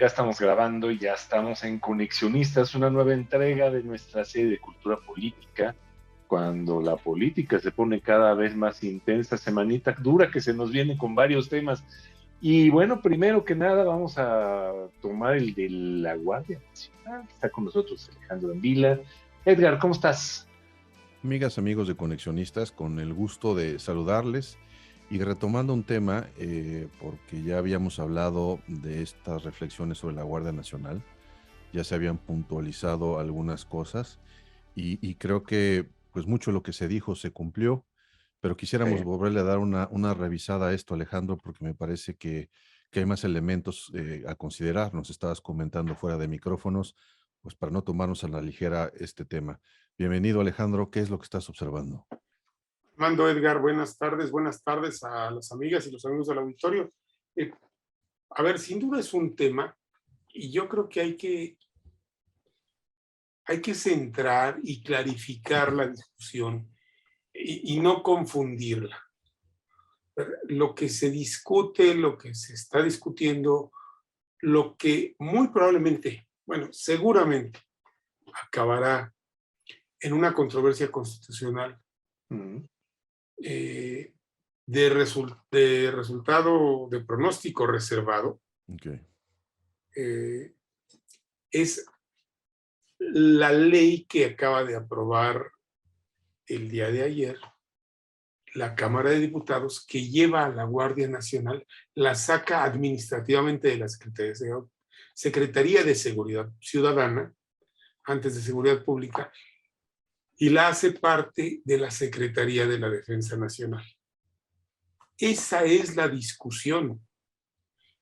Ya estamos grabando y ya estamos en Conexionistas, una nueva entrega de nuestra serie de cultura política, cuando la política se pone cada vez más intensa, semanita dura que se nos viene con varios temas. Y bueno, primero que nada vamos a tomar el de la Guardia Nacional. Está con nosotros Alejandro Ávila. Edgar, ¿cómo estás? Amigas, amigos de Conexionistas, con el gusto de saludarles y retomando un tema, porque ya habíamos hablado de estas reflexiones sobre la Guardia Nacional, ya se habían puntualizado algunas cosas y creo que pues mucho de lo que se dijo se cumplió, pero quisiéramos volverle a dar una revisada a esto, Alejandro, porque me parece que hay más elementos a considerar. Nos estabas comentando fuera de micrófonos, pues para no tomarnos a la ligera este tema. Bienvenido, Alejandro. ¿Qué es lo que estás observando? Mando Edgar, buenas tardes a las amigas y los amigos del auditorio. A ver, sin duda es un tema y yo creo que hay que centrar y clarificar la discusión y no confundirla. Lo que se discute, lo que se está discutiendo, lo que muy probablemente, bueno, seguramente acabará en una controversia constitucional. De resultado de pronóstico reservado, Okay. Es la ley que acaba de aprobar el día de ayer la Cámara de Diputados, que lleva a la Guardia Nacional, la saca administrativamente de la Secretaría de Seguridad Ciudadana, antes de Seguridad Pública, y la hace parte de la Secretaría de la Defensa Nacional. Esa es la discusión.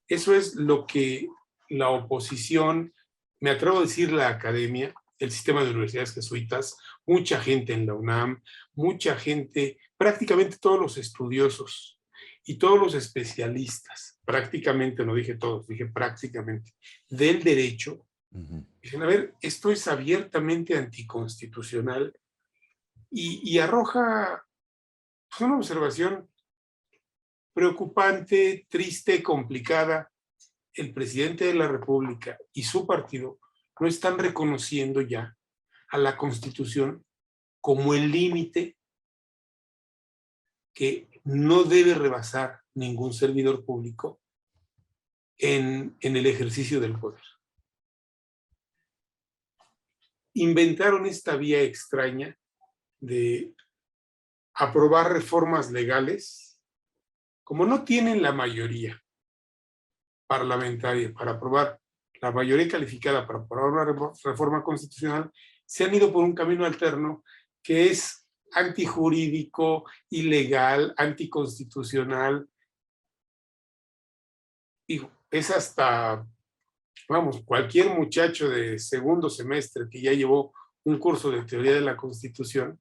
Eso es lo que la oposición, me atrevo a decir la academia, el sistema de universidades jesuitas, mucha gente en la UNAM, mucha gente, prácticamente todos los estudiosos y todos los especialistas, prácticamente, no dije todos, dije prácticamente, del derecho, dicen, a ver, esto es abiertamente anticonstitucional y arroja pues, una observación preocupante, triste, complicada. El presidente de la República y su partido no están reconociendo ya a la Constitución como el límite que no debe rebasar ningún servidor público en el ejercicio del poder. Inventaron esta vía extraña de aprobar reformas legales, como no tienen la mayoría parlamentaria para aprobar, la mayoría calificada para aprobar una reforma constitucional, se han ido por un camino alterno que es antijurídico, ilegal, anticonstitucional. Y es hasta, vamos, cualquier muchacho de segundo semestre que ya llevó un curso de teoría de la Constitución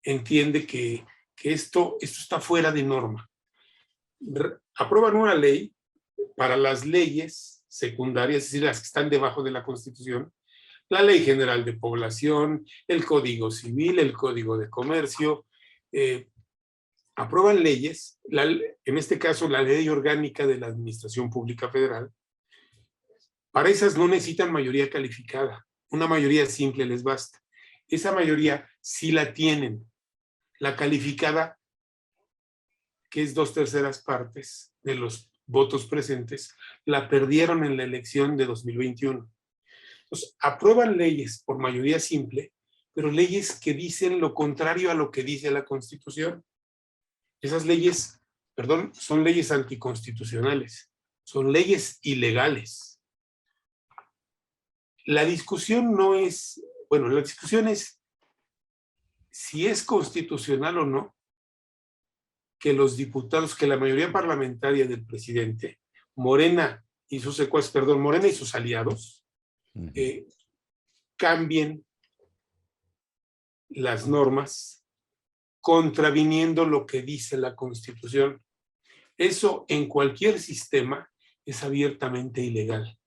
entiende que esto está fuera de norma. Aprueban una ley para las leyes secundarias, es decir, las que están debajo de la Constitución, la Ley General de Población, el Código Civil, el Código de Comercio, aprueban leyes, en este caso la Ley Orgánica de la Administración Pública Federal. Para esas no necesitan mayoría calificada, una mayoría simple les basta. Esa mayoría sí la tienen, la calificada, que es 2/3 partes de los votos presentes, la perdieron en la elección de 2021. Entonces, aprueban leyes por mayoría simple, pero leyes que dicen lo contrario a lo que dice la Constitución. Esas leyes, perdón, son leyes anticonstitucionales, son leyes ilegales. La discusión no es, bueno, la discusión es si es constitucional o no que los diputados, que la mayoría parlamentaria del presidente, Morena y sus secuaces, perdón, Morena y sus aliados, cambien las normas contraviniendo lo que dice la Constitución. Eso en cualquier sistema es abiertamente ilegal.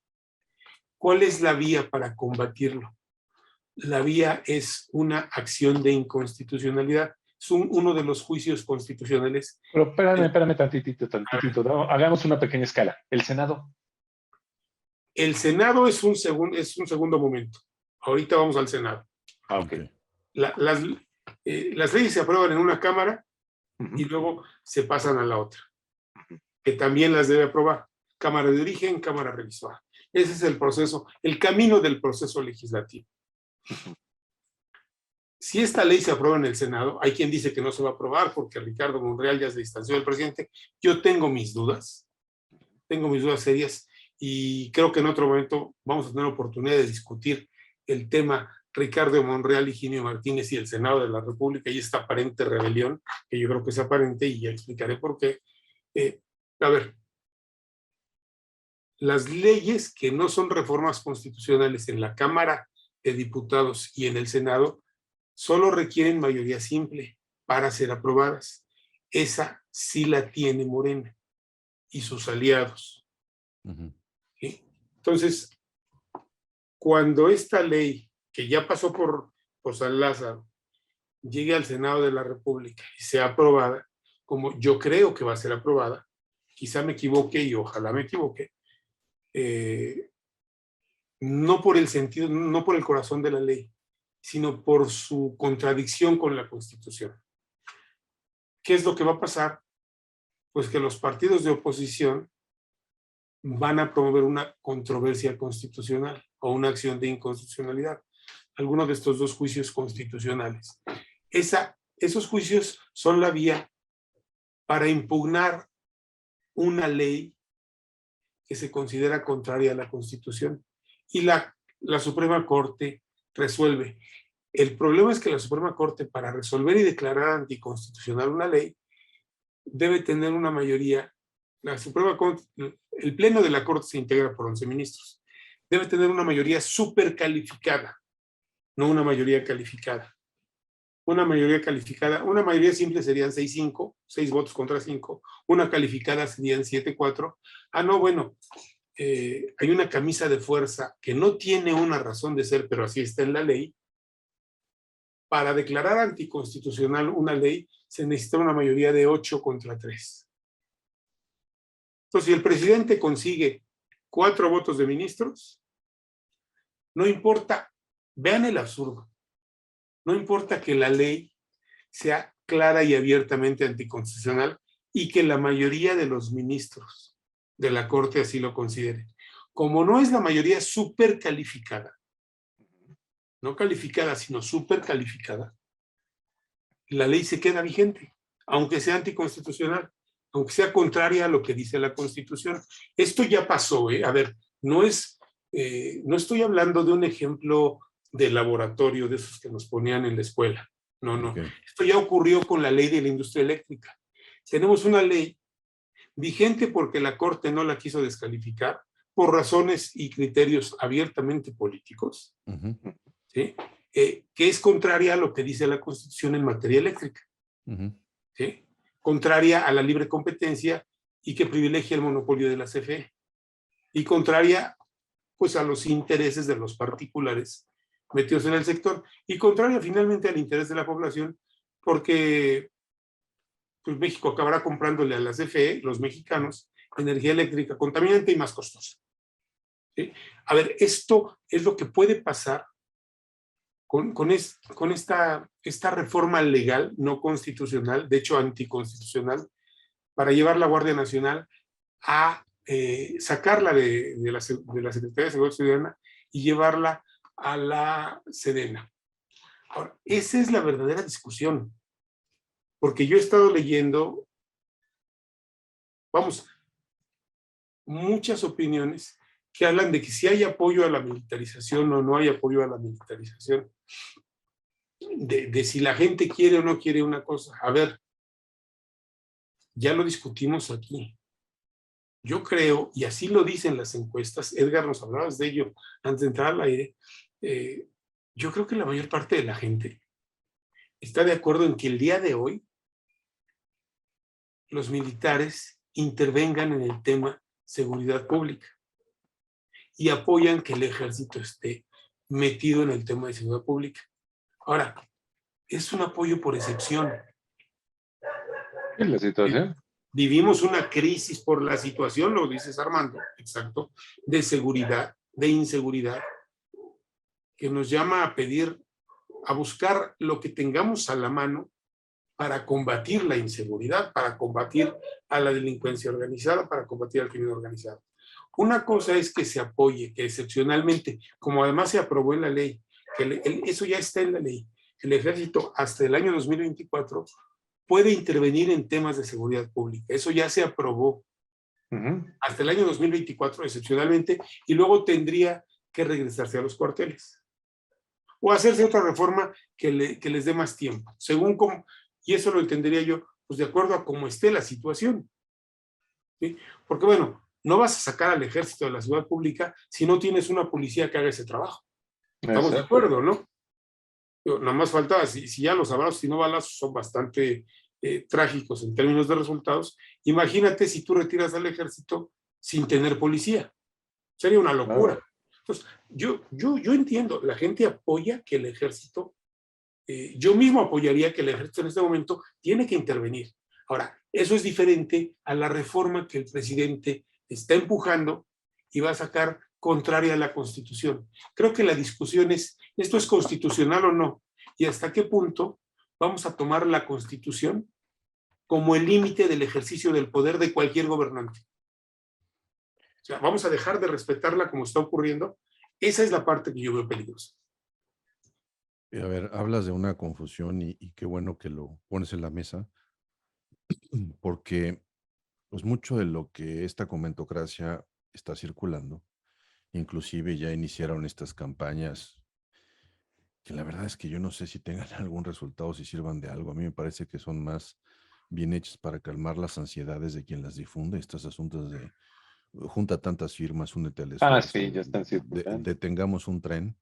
¿Cuál es la vía para combatirlo? La vía es una acción de inconstitucionalidad. Es uno de los juicios constitucionales. Pero espérame tantitito. Hagamos una pequeña escala. ¿El Senado? El Senado es un segundo momento. Ahorita vamos al Senado. Ah, ok. Las leyes se aprueban en una Cámara y luego se pasan a la otra, que también las debe aprobar. Cámara de origen, Cámara revisora. Ese es el proceso, el camino del proceso legislativo. Si esta ley se aprueba en el Senado, hay quien dice que no se va a aprobar porque Ricardo Monreal ya se distanció del presidente. Yo tengo mis dudas serias, y creo que en otro momento vamos a tener oportunidad de discutir el tema Ricardo Monreal, Higinio Martínez y el Senado de la República y esta aparente rebelión, que yo creo que es aparente y ya explicaré por qué. A ver, las leyes que no son reformas constitucionales en la Cámara de Diputados y en el Senado solo requieren mayoría simple para ser aprobadas. Esa sí la tiene Morena y sus aliados. ¿Sí? Entonces, cuando esta ley, que ya pasó por San Lázaro, llegue al Senado de la República y sea aprobada, como yo creo que va a ser aprobada, quizá me equivoque y ojalá me equivoque, no por el sentido, no por el corazón de la ley, sino por su contradicción con la Constitución. ¿Qué es lo que va a pasar? Pues que los partidos de oposición van a promover una controversia constitucional o una acción de inconstitucionalidad. Algunos de estos dos juicios constitucionales. Esos juicios son la vía para impugnar una ley que se considera contraria a la Constitución. Y la Suprema Corte resuelve. El problema es que la Suprema Corte, para resolver y declarar anticonstitucional una ley, debe tener una mayoría. La Suprema Corte, el Pleno de la Corte se integra por 11 ministros. Debe tener una mayoría supercalificada, no una mayoría calificada. Una mayoría calificada, una mayoría simple serían 6-5, 6 votos contra 5. Una calificada serían 7-4. Ah, no, bueno, hay una camisa de fuerza que no tiene una razón de ser, pero así está en la ley. Para declarar anticonstitucional una ley se necesita una mayoría de 8 contra 3. Entonces, si el presidente consigue 4 votos de ministros, no importa, vean el absurdo, no importa que la ley sea clara y abiertamente anticonstitucional y que la mayoría de los ministros de la Corte así lo consideren. Como no es la mayoría súper calificada, no calificada, sino súper calificada, la ley se queda vigente, aunque sea anticonstitucional, aunque sea contraria a lo que dice la Constitución. Esto ya pasó, A ver, no estoy hablando de un ejemplo de laboratorio de esos que nos ponían en la escuela. No. Okay. Esto ya ocurrió con la ley de la industria eléctrica. Tenemos una ley vigente porque la Corte no la quiso descalificar por razones y criterios abiertamente políticos, ¿sí? Que es contraria a lo que dice la Constitución en materia eléctrica, ¿sí? Contraria a la libre competencia y que privilegia el monopolio de la CFE, y contraria pues a los intereses de los particulares metidos en el sector, y contraria finalmente al interés de la población, porque pues México acabará comprándole a la CFE, los mexicanos, energía eléctrica contaminante y más costosa. ¿Sí? A ver, esto es lo que puede pasar con esta reforma legal, no constitucional, de hecho anticonstitucional, para llevar la Guardia Nacional a sacarla de la Secretaría de Seguridad Ciudadana y llevarla a la Sedena. Ahora, esa es la verdadera discusión, porque yo he estado leyendo, muchas opiniones que hablan de que si hay apoyo a la militarización o no hay apoyo a la militarización, de si la gente quiere o no quiere una cosa. A ver, ya lo discutimos aquí. Yo creo, y así lo dicen las encuestas, Edgar, nos hablabas de ello antes de entrar al aire, yo creo que la mayor parte de la gente está de acuerdo en que el día de hoy los militares intervengan en el tema seguridad pública y apoyan que el ejército esté metido en el tema de seguridad pública. Ahora, es un apoyo por excepción. ¿En la situación? Vivimos una crisis por la situación, lo dices Armando, exacto, de seguridad, de inseguridad, que nos llama a pedir, a buscar lo que tengamos a la mano para combatir la inseguridad, para combatir a la delincuencia organizada, para combatir al crimen organizado. Una cosa es que se apoye, que excepcionalmente, como además se aprobó en la ley, eso ya está en la ley, el ejército hasta el año 2024 puede intervenir en temas de seguridad pública. Eso ya se aprobó hasta el año 2024, excepcionalmente, y luego tendría que regresarse a los cuarteles. O hacerse otra reforma que les dé más tiempo, según como, y eso lo entendería yo, pues de acuerdo a cómo esté la situación. ¿Sí? Porque bueno, no vas a sacar al ejército de la seguridad pública si no tienes una policía que haga ese trabajo. Estamos de acuerdo, ¿no? Nada más faltaba, si ya los abrazos y no balazos son bastante trágicos en términos de resultados, imagínate si tú retiras al ejército sin tener policía. Sería una locura. Entonces, yo entiendo, la gente apoya que el ejército, yo mismo apoyaría que el ejército en este momento tiene que intervenir. Ahora, eso es diferente a la reforma que el presidente está empujando y va a sacar contraria a la Constitución. Creo que la discusión es, ¿esto es constitucional o no? Y hasta qué punto vamos a tomar la Constitución como el límite del ejercicio del poder de cualquier gobernante. O sea, vamos a dejar de respetarla como está ocurriendo. Esa es la parte que yo veo peligrosa. A ver, hablas de una confusión y qué bueno que lo pones en la mesa, porque pues mucho de lo que esta comentocracia está circulando, inclusive ya iniciaron estas campañas que la verdad es que yo no sé si tengan algún resultado, si sirvan de algo. A mí me parece que son más bien hechas para calmar las ansiedades de quien las difunde, estos asuntos de junta tantas firmas, únete al esfuerzo, Sí, ya están circulando. detengamos un tren.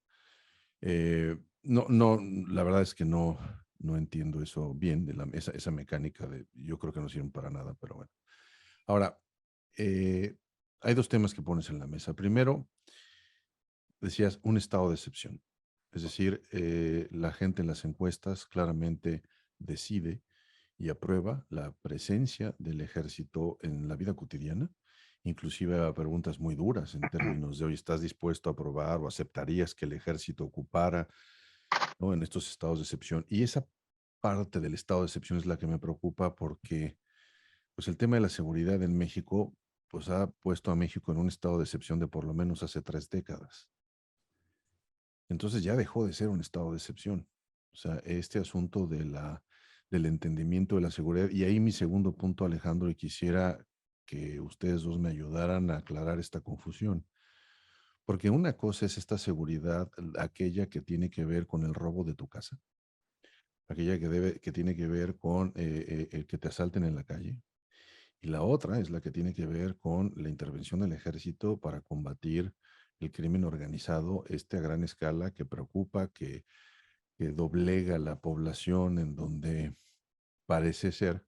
No, la verdad es que no entiendo eso bien, esa mecánica yo creo que no sirven para nada, pero bueno. Ahora, hay dos temas que pones en la mesa. Primero, decías un estado de excepción. Es decir, la gente en las encuestas claramente decide y aprueba la presencia del ejército en la vida cotidiana, inclusive a preguntas muy duras en términos de, hoy ¿estás dispuesto a aprobar o aceptarías que el ejército ocupara, ¿no?, en estos estados de excepción? Y esa parte del estado de excepción es la que me preocupa porque pues el tema de la seguridad en México pues ha puesto a México en un estado de excepción de por lo menos hace 3 décadas. Entonces ya dejó de ser un estado de excepción. O sea, este asunto del entendimiento de la seguridad. Y ahí mi segundo punto, Alejandro, y quisiera que ustedes dos me ayudaran a aclarar esta confusión. Porque una cosa es esta seguridad, aquella que tiene que ver con el robo de tu casa, aquella que tiene que ver con el que te asalten en la calle. Y la otra es la que tiene que ver con la intervención del ejército para combatir el crimen organizado, a gran escala, que preocupa, que doblega la población, en donde parece ser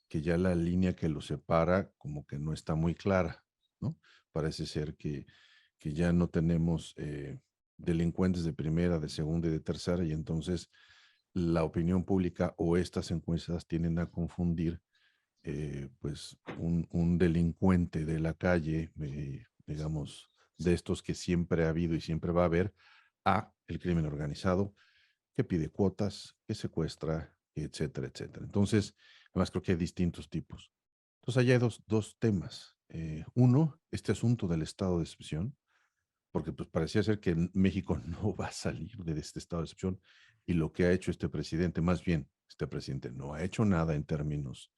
que ya la línea que lo separa como que no está muy clara, ¿no? Parece ser que ya no tenemos delincuentes de primera, de segunda y de tercera, y entonces la opinión pública o estas encuestas tienden a confundir pues un delincuente de la calle, digamos, de estos que siempre ha habido y siempre va a haber, a el crimen organizado, que pide cuotas, que secuestra, etcétera, etcétera. Entonces, además creo que hay distintos tipos. Entonces, allá hay dos temas. Uno, este asunto del estado de excepción, porque pues parecía ser que México no va a salir de este estado de excepción, y lo que ha hecho este presidente, más bien, este presidente no ha hecho nada en términos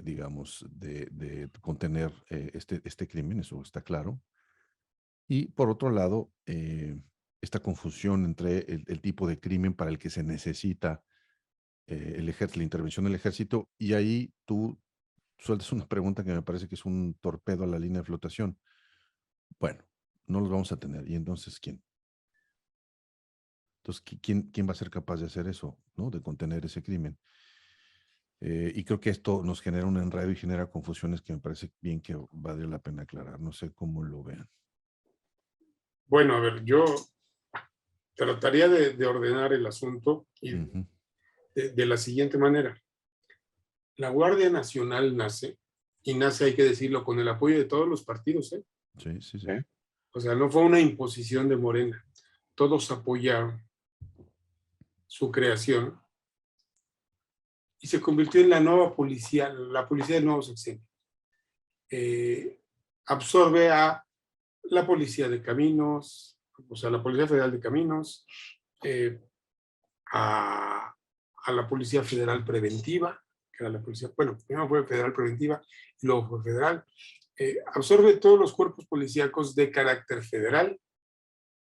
digamos, de contener este crimen, eso está claro. Y por otro lado, esta confusión entre el tipo de crimen para el que se necesita la intervención del ejército, y ahí tú sueltas una pregunta que me parece que es un torpedo a la línea de flotación. Bueno, no los vamos a tener, ¿y entonces quién? Entonces, ¿quién va a ser capaz de hacer eso, ¿no?, de contener ese crimen? Y creo que esto nos genera un enredo y genera confusiones que me parece bien que vale la pena aclarar. No sé cómo lo vean. Bueno, a ver, yo trataría de ordenar el asunto y de la siguiente manera. La Guardia Nacional nace, y nace, hay que decirlo, con el apoyo de todos los partidos, ¿eh? Sí, sí, sí. O sea, no fue una imposición de Morena. Todos apoyaron su creación y se convirtió en la nueva policía, la policía del nuevo sexenio. Absorbe a la Policía de Caminos, o sea, la Policía Federal de Caminos, a la Policía Federal Preventiva, que era la policía, bueno, primero fue Federal Preventiva y luego fue Federal. Absorbe todos los cuerpos policíacos de carácter federal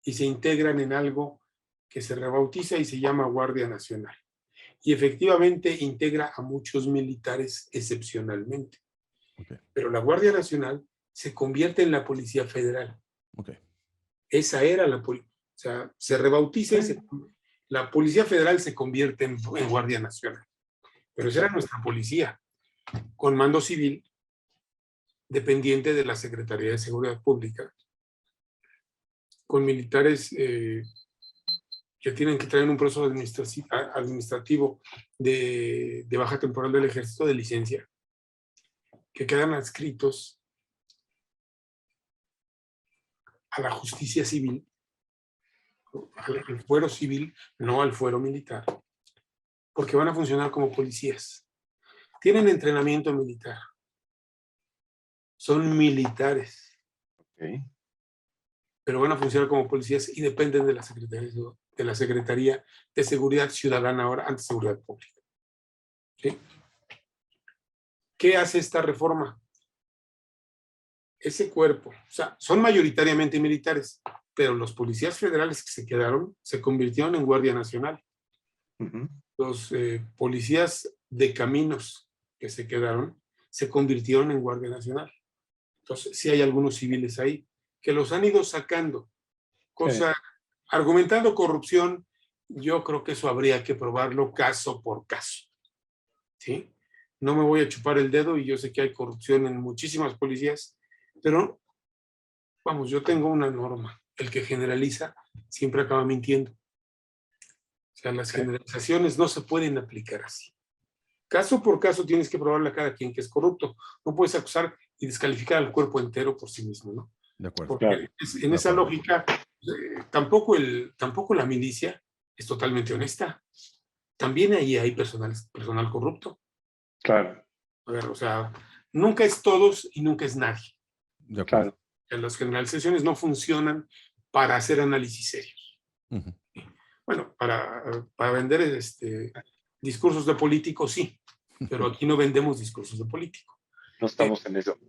y se integran en algo que se rebautiza y se llama Guardia Nacional. Y efectivamente integra a muchos militares excepcionalmente. Okay. Pero la Guardia Nacional se convierte en la Policía Federal. Okay. Esa era la policía. O sea, se rebautiza y la Policía Federal se convierte en Guardia Nacional. Pero esa era nuestra policía, con mando civil, dependiente de la Secretaría de Seguridad Pública, con militares que tienen que traer un proceso administrativo de baja temporal del ejército de licencia, que quedan adscritos a la justicia civil, al fuero civil, no al fuero militar, porque van a funcionar como policías. Tienen entrenamiento militar. Son militares. Okay. Pero van a funcionar como policías y dependen de la Secretaría de Seguridad Ciudadana, ahora antes Seguridad Pública. ¿Sí? ¿Qué hace esta reforma? Ese cuerpo, o sea, son mayoritariamente militares, pero los policías federales que se quedaron se convirtieron en Guardia Nacional. Uh-huh. Los policías de caminos que se quedaron se convirtieron en Guardia Nacional. Entonces, sí hay algunos civiles ahí que los han ido sacando. Argumentando corrupción, yo creo que eso habría que probarlo caso por caso. ¿Sí? No me voy a chupar el dedo y yo sé que hay corrupción en muchísimas policías, pero vamos, yo tengo una norma. El que generaliza siempre acaba mintiendo. O sea, las generalizaciones no se pueden aplicar así. Caso por caso tienes que probarle a cada quien que es corrupto. No puedes acusar y descalificar al cuerpo entero por sí mismo, ¿no? De acuerdo. Porque claro. En esa lógica, tampoco la milicia es totalmente honesta. También ahí hay personal corrupto. Claro. A ver, o sea, nunca es todos y nunca es nadie. De acuerdo. Claro. Las generalizaciones no funcionan para hacer análisis serios. Uh-huh. Bueno, para vender discursos de político, sí, pero aquí no vendemos discursos de político. No estamos en eso.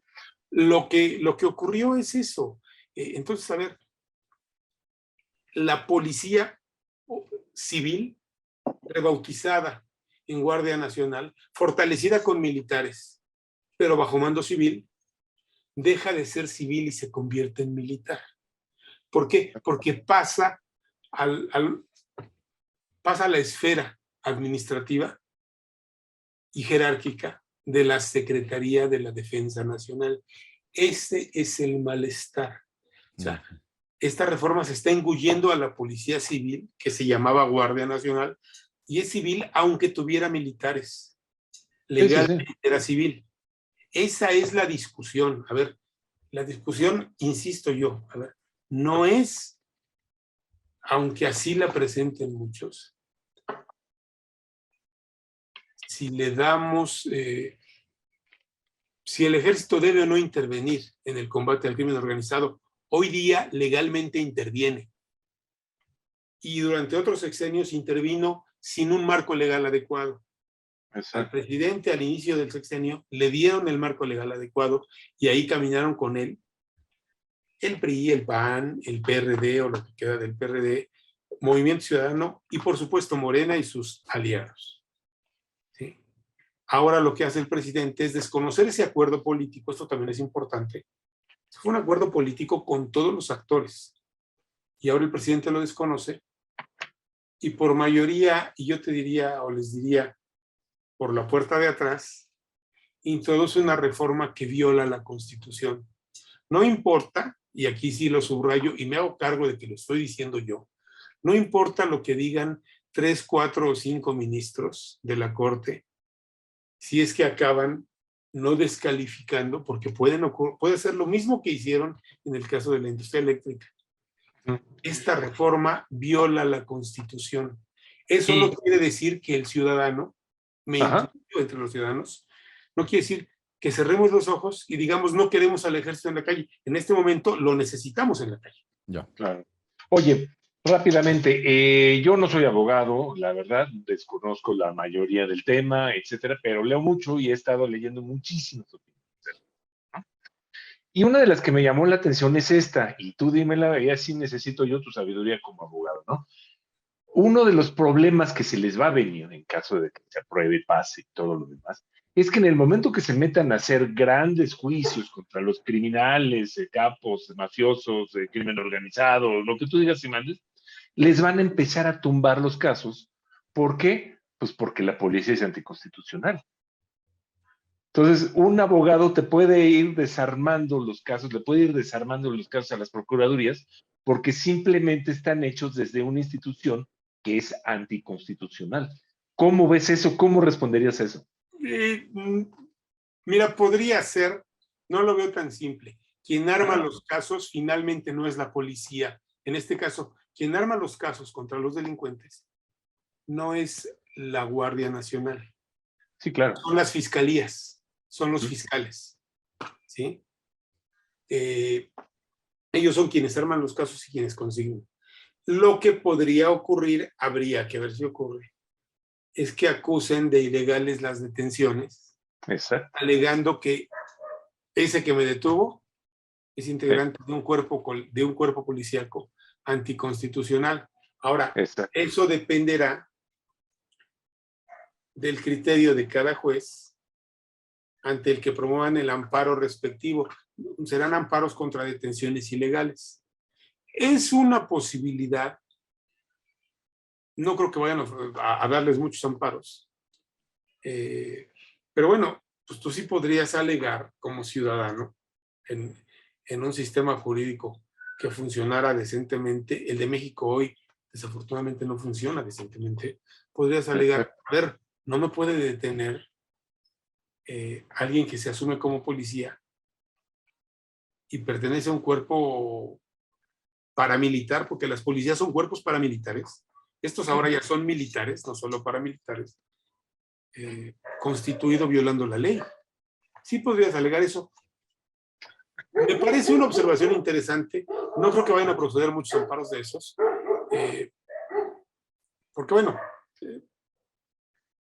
Lo que ocurrió es eso. Entonces, a ver, la policía civil, rebautizada en Guardia Nacional, fortalecida con militares, pero bajo mando civil, deja de ser civil y se convierte en militar. ¿Por qué? Porque pasa pasa a la esfera administrativa y jerárquica de la Secretaría de la Defensa Nacional. Ese es el malestar. O sea, esta reforma se está engullendo a la policía civil, que se llamaba Guardia Nacional, y es civil aunque tuviera militares. Legalmente era civil. Esa es la discusión. A ver, la discusión, insisto yo, a ver, no es, aunque así la presenten muchos, si le damos, si el ejército debe o no intervenir en el combate al crimen organizado. Hoy día legalmente interviene. Y durante otros sexenios intervino sin un marco legal adecuado. Exacto. Al presidente al inicio del sexenio le dieron el marco legal adecuado y ahí caminaron con él el PRI, el PAN, el PRD o lo que queda del PRD, Movimiento Ciudadano y por supuesto Morena y sus aliados. ¿Sí? Ahora lo que hace el presidente es desconocer ese acuerdo político, esto también es importante. Fue un acuerdo político con todos los actores y ahora el presidente lo desconoce y por mayoría, y yo te diría o les diría por la puerta de atrás, introduce una reforma que viola la Constitución. No importa, y aquí sí lo subrayo y me hago cargo de que lo estoy diciendo yo, no importa lo que digan 3, 4 o 5 ministros de la Corte, si es que acaban no descalificando, porque puede ser lo mismo que hicieron en el caso de la industria eléctrica. Esta reforma viola la Constitución. Eso no quiere decir que el ciudadano, me incluyo entre los ciudadanos, no quiere decir que cerremos los ojos y digamos no queremos al ejército en la calle. En este momento lo necesitamos en la calle. Ya, claro. Oye, rápidamente, yo no soy abogado, la verdad, desconozco la mayoría del tema, etcétera, pero leo mucho y he estado leyendo muchísimas opiniones, ¿no? Y una de las que me llamó la atención es esta, y tú dímela, y así necesito yo tu sabiduría como abogado, ¿no? Uno de los problemas que se les va a venir en caso de que se apruebe, pase y todo lo demás, es que en el momento que se metan a hacer grandes juicios contra los criminales, capos, mafiosos, crimen organizado, lo que tú digas y mandes, les van a empezar a tumbar los casos. ¿Por qué? Pues porque la policía es anticonstitucional. Entonces, un abogado te puede ir desarmando los casos, le puede ir desarmando los casos a las procuradurías, porque simplemente están hechos desde una institución que es anticonstitucional. ¿Cómo ves eso? ¿Cómo responderías a eso? Mira, podría ser, no lo veo tan simple. Quien arma los casos finalmente no es la policía. En este caso, quien arma los casos contra los delincuentes no es la Guardia Nacional. Sí, claro. Son las fiscalías, son los fiscales. ¿Sí? Ellos son quienes arman los casos y quienes consiguen. Lo que podría ocurrir, habría que ver si ocurre, es que acusen de ilegales las detenciones. Exacto. Alegando que ese que me detuvo es integrante de un cuerpo policíaco anticonstitucional. Ahora, eso dependerá del criterio de cada juez ante el que promuevan el amparo respectivo. Serán amparos contra detenciones ilegales. Es una posibilidad. No creo que vayan a darles muchos amparos. Pero bueno, pues tú sí podrías alegar como ciudadano en un sistema jurídico que funcionara decentemente. El de México hoy desafortunadamente no funciona decentemente. Podrías alegar, a ver, no me puede detener alguien que se asume como policía y pertenece a un cuerpo paramilitar, porque las policías son cuerpos paramilitares. Estos ahora ya son militares, no solo paramilitares, constituido violando la ley. Sí podrías alegar eso. Me parece una observación interesante. No creo que vayan a proceder muchos amparos de esos. Porque bueno,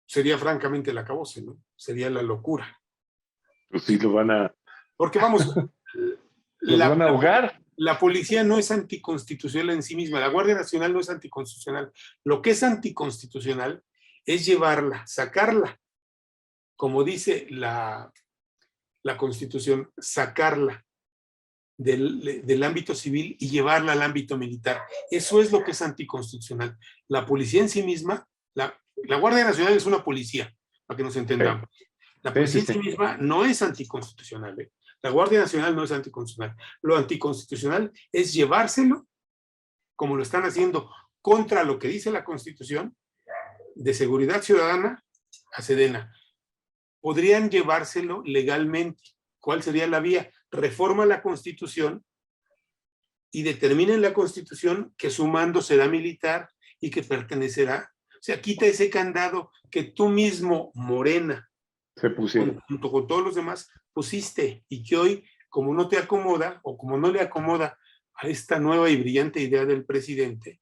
sería francamente el acabose, ¿no? Sería la locura. Pues sí, lo van a... Porque vamos... ¿Los van a ahogar? La policía no es anticonstitucional en sí misma. La Guardia Nacional no es anticonstitucional. Lo que es anticonstitucional es llevarla, sacarla, como dice la Constitución, sacarla del ámbito civil y llevarla al ámbito militar. Eso es lo que es anticonstitucional. La policía en sí misma, la Guardia Nacional es una policía, para que nos entendamos. La policía en sí misma no es anticonstitucional. La Guardia Nacional no es anticonstitucional. Lo anticonstitucional es llevárselo, como lo están haciendo, contra lo que dice la Constitución, de seguridad ciudadana a Sedena. Podrían llevárselo legalmente. ¿Cuál sería la vía? Reforma la Constitución y determina en la Constitución que su mando será militar y que pertenecerá. O sea, quita ese candado que tú mismo, Morena, se pusieron junto con todos los demás, pusiste, y que hoy, como no te acomoda, o como no le acomoda a esta nueva y brillante idea del presidente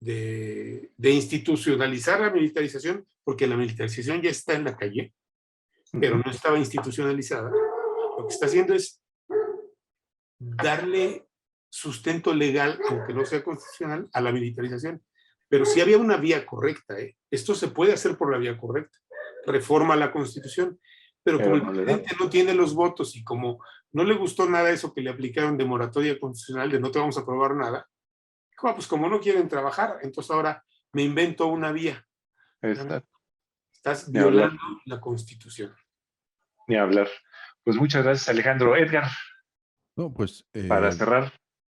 de institucionalizar la militarización, porque la militarización ya está en la calle, pero no estaba institucionalizada. Lo que está haciendo es darle sustento legal, aunque no sea constitucional, a la militarización. Pero sí había una vía correcta, ¿eh? Esto se puede hacer por la vía correcta. Reforma la Constitución. Pero como el presidente no tiene los votos y como no le gustó nada eso que le aplicaron de moratoria constitucional, de no te vamos a aprobar nada, dijo, pues como no quieren trabajar, entonces ahora me invento una vía. Estás violando la Constitución. Ni hablar. Pues muchas gracias, Alejandro. Edgar, no, pues, para cerrar.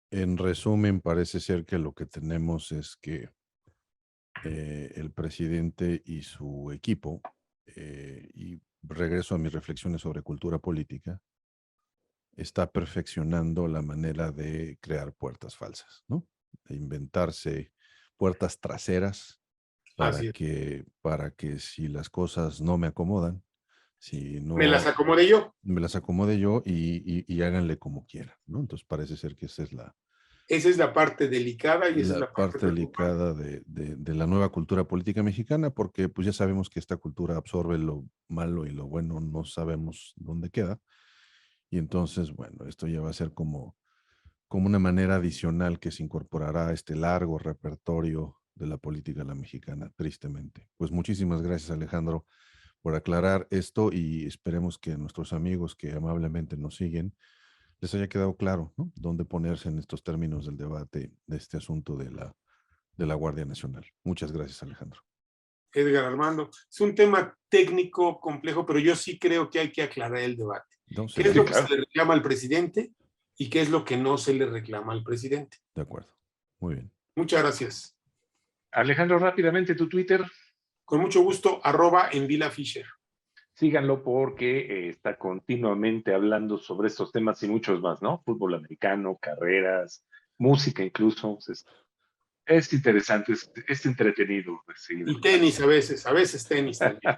En resumen, parece ser que lo que tenemos es que el presidente y su equipo y regreso a mis reflexiones sobre cultura política, está perfeccionando la manera de crear puertas falsas, ¿no? De inventarse puertas traseras Así es. para que si las cosas no me acomodan, si Me las no acomodé yo. me las acomode yo y háganle como quieran, ¿no? Entonces parece ser que esa es Esa es la parte delicada y esa es la la parte parte preocupante. delicada de la nueva cultura política mexicana, porque pues ya sabemos que esta cultura absorbe lo malo y lo bueno, no sabemos dónde queda. Y entonces, bueno, esto ya va a ser como una manera adicional que se incorporará a este largo repertorio de la política a la mexicana, tristemente. Pues muchísimas gracias, Alejandro, por aclarar esto y esperemos que nuestros amigos que amablemente nos siguen les haya quedado claro, ¿no? Dónde ponerse en estos términos del debate de este asunto de la Guardia Nacional. Muchas gracias, Alejandro. Edgar Armando, es un tema técnico complejo, pero yo sí creo que hay que aclarar el debate. No, ¿Qué es Sí, lo que se claro. le reclama al presidente y qué es lo que no se le reclama al presidente? de acuerdo. Muy bien. Muchas gracias. Alejandro, rápidamente tu Twitter. Con mucho gusto, @envilafisher. Síganlo porque está continuamente hablando sobre estos temas y muchos más, ¿no? Fútbol americano, carreras, música incluso. Es interesante, es entretenido seguir Y escuchando. tenis a veces tenis también.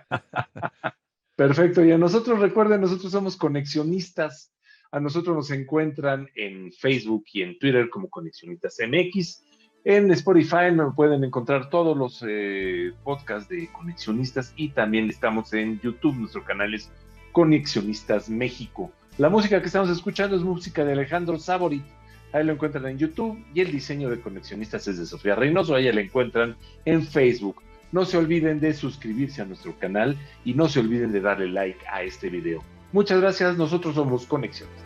Perfecto, y a nosotros, recuerden, nosotros somos conexionistas. A nosotros nos encuentran en Facebook y en Twitter como Conexionistas MX. En Spotify me pueden encontrar todos los podcasts de Conexionistas y también estamos en YouTube, nuestro canal es Conexionistas México. La música que estamos escuchando es música de Alejandro Saborit. Ahí lo encuentran en YouTube y el diseño de Conexionistas es de Sofía Reynoso. Ahí la encuentran en Facebook. No se olviden de suscribirse a nuestro canal y no se olviden de darle like a este video. Muchas gracias, nosotros somos Conexionistas.